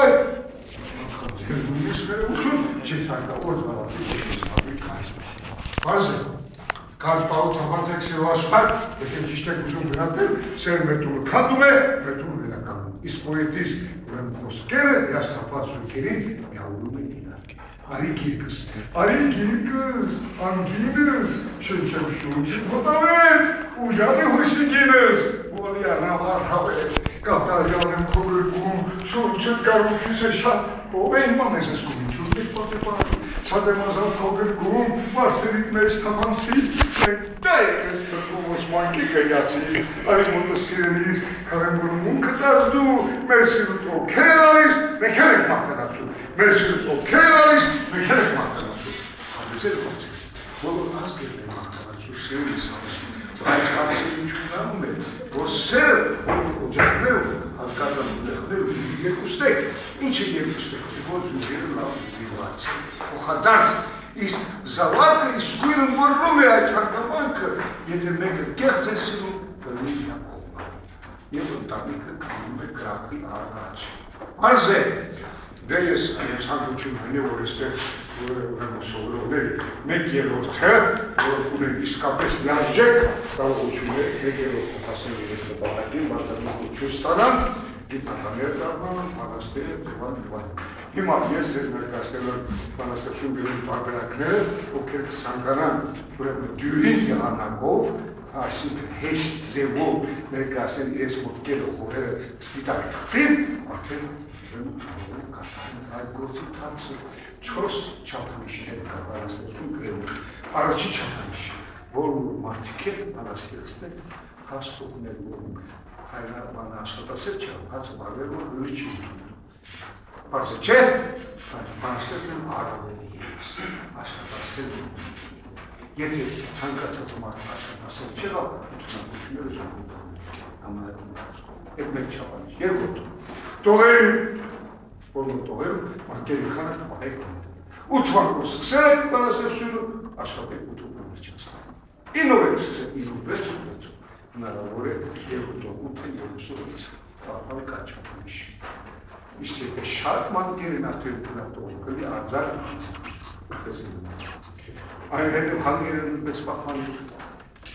այլ նույնիսկ վերողություն չի սարկավոր զավակի Բարձր, կարճ պաղութաբար եք սերո աշխար, եք ճիշտ եք ուզում գնատել, սեր մետումը կանդում է, մետումը վերականում։ Իսկ պոետիս ուրեմ խոսքերը հիաստապած զույգերին միավորում են իրարկ։ Արի գիրկս, անգինս, շնչեմ շունչիտ հոտավեց, ուժանի հուսիգինս, ուալիանա վարհավեց, կատարյան եմ կողրկում, շունչիտ գարունքիս է շատ, ով է իման ես ես կումին, շունչիտ պատեպարում, Sademazal kogurgum, Marselik mestamansi, Dayes perfumus mankica yaci, Arimundos sirenis, Kalemburumun katazdu, Mersilus o keredalis, Mekelek mahtanatsu, Mersilus o keredalis, Mekelek mahtanatsu. Güzel bahçe. Bolu az gelme mahtanatsu, sirenis havası. Vaiz karşısın çünkünden mi? O ser, ocakları, Arkadan uzakları, Yekustek, İnçe Yekustek, O züğeri lav, Vivatsi. O kadar is zavaka iskuilun vorrume ayçarkamanka yedirmeke gerçesinin gönül yapılma. Yılın tabii ki kanunme grafi ağaç. Arze, deyes sanduçun hani orası uremo sovrone, mekyel orta, bunu iskapes yazacak, daha uçume mekyel orta tasın yerine bakayım, başlarına uçustanan, Gitananerdarman, Manastır, Divan. Հիմա ես ձեզ ներկայացնելով բանաստեղծություն գրելու տարբերակները, ովքեր ցանկանան ուրեմն դյուրին եղանակով, այսինքն հեշտ ձևով ներկայացնել իրենց մտքերը խորերը սպիտակ թղթին, արդեն ուրեմն կատարեն այդ գործի թացը 4 չափանիշներ կա բանաստեղծություն գրելու։ Առաջին չափանիշը, որ մարդիկ են բանաստեղծներ հաստողներում հայրենական աշխատասեր չափած բարվեր որ լույսի Parce ce? Բանաստեղծն արարողի ես, աշխատասեր Եթե ցանկացած մարդ աշխատասեր չեղավ, ուսումնասիրությունները ժամանակ համարում Այդ մեկ չափանիշ, երկրորդ Տողերին, որոնք տողերում մարդերի խանակ պահեք Ուտվան որ սկսել եք բանաստեղծությունը, աշխատեք ուտում չասան 9 օր եք սկսել, 9 6 հնարավոր է 2 կա չափանիշ Իսկ եթե շատ մանկերին արդեն տնատող կլի արձար Այն հետև հանգերը նույնպես պահպանում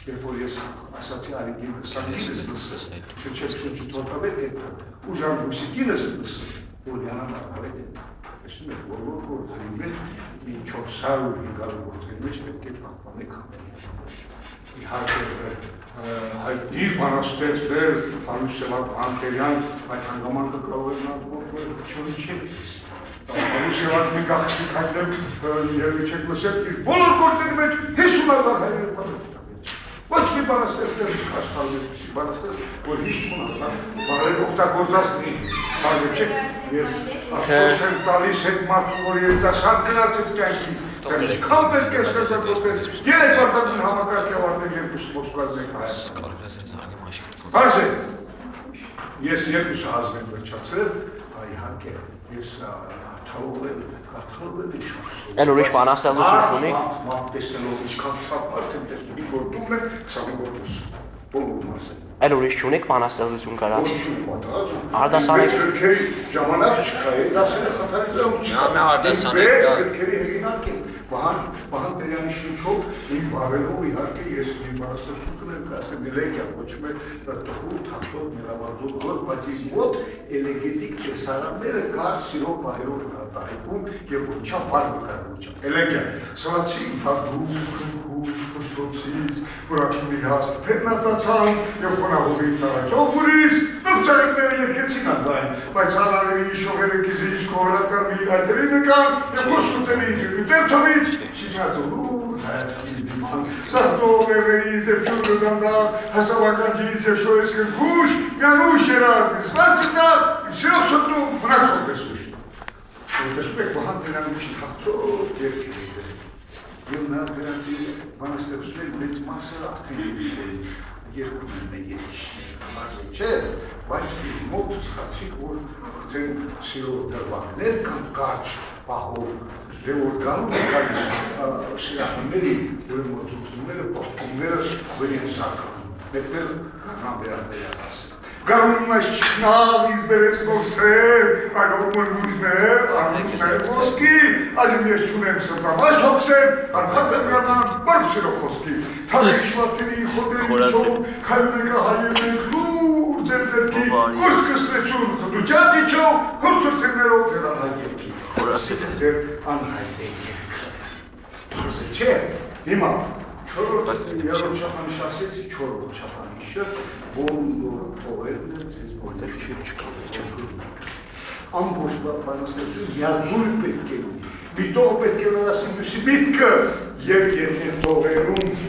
Երբ որ ես ասացի արիգին կստանքիս ես լսս Չեչես ծնջի թոտավետ հետը Ուժան լուսիկինս լսս Որյանան արավետ հետը Տեսնում եք որ գործերի մեջ մի 400 գործերի մեջ պետք է պահպանեք Իհարկե հայտնի բանաստեղծներ, Հարուսևակ Անտերյան, այդ հանգամանքը կարող է նավորդվել չորի չեք Հարուսևակ մի գաղթիկ հայտնել երևի չեք լսել, իր բոլոր գործերի մեջ 50 000 հայրեր պատրաստ Ոչ մի բանաստեղծներ չկա աշխարհում, բանաստեղծ, որ 50 000 բարեր օգտագործածնի, բարեր չեք, ես ափսոս եմ տալիս հետ մարդու, որ երիտասարդ գնացեց կյանքի Քան պետք է ստեղծագործել, երեք վարդային համակարգի ավարտել երկուս Մոսկվայից եք հայր։ Բարձ է, ես երկուս ազգ եմ վերջացրել, իհարկե, ես արդարով եմ իշխանսում։ Էլ ուրիշ բանաստեղծություն ունի։ Մարդ տեսնելով ինչքան շատ մարդ եմ տեսնում, մի գործում է, 20 գործ, բոլոր մասը։ Էլ ուրիշ չունեք բանաստեղծություն կարած։ Արտասանեք ժամանակ չկա, դասերը խաթարել Վահան Տերյանի շնչով իմ բարելով իհարկե ես իմ բանաստեղծություն կնեմ կասեմ էլեգիա կոչում է տխուր, թախտով, մելավազով գործ, բայց իմ մոտ էլեգետիկ տեսարանները կար սիրո պահերով հրատահայտվում և որչավ բար վկարվությամբ էլեգիա, սլացի հագուկ, խնկուշ, խշոցից, որակիմի հաստ պերնատացան և խոնաղողի տարաց ողուրից, նվճայիկները երկեցին անդայն, բայց անարևի իշողերը կիզի իշկո հորակար մի այդերի նկան և խոսուտերի իջումի դերթովիչ Շիժնատոլուր, հայացքից դիցան, սաստողևերի զեպյուրը դանդա, հասավական գից և շոյես կնկուշ, միանուշ երազմիս, վարցիծա, սիրով սոտում, մնացող տեսուշ։ Տեսում եք Վահան Տերյանի մի թախծով երկերի դեր։ Եվ նրա դրանցի բանաստեղծությունների մեծ մասը արդեն երկում է երիշներ, մարզը չէ, բայց մոտ սխացիկ, որ արդեն սիրով դրվակներ կամ կարճ պահով Դե որ գալում է գալիս սիրահանների, ուրեմն զուգությունները, պողկումները ավելի են սարկանում, մետնել հանդերանդերան ասել։ Գարունն այս չքնավ իզբերես նոսեր, այլով մրգուջներ, արմուջներ ոսկի, այժմ ես չունեմ սրտամ, այս հոգսեր, արդատեմ գարնան բարձիրով խոսքի, թավիչվատերի խոդերի չով, խայունեկա հայերեն խուր ձեր ձերքի, կուրս կսնեցուն խդուճան դիչով, հորցուրցերներով ձեր անհայգերքի, ձեր անհայգերքի, ասել չէ, հիմա, երոտ չապանիշ ասեցի, չորոտ չապանիշը, բոլորը թողերն են ձեզ որտեղ չկան, ամբողջ բանաստեղծություն միաձույլ պետք է ունի, մի տող պետք է լրասի մյուսի միտքը, և եթե թողերում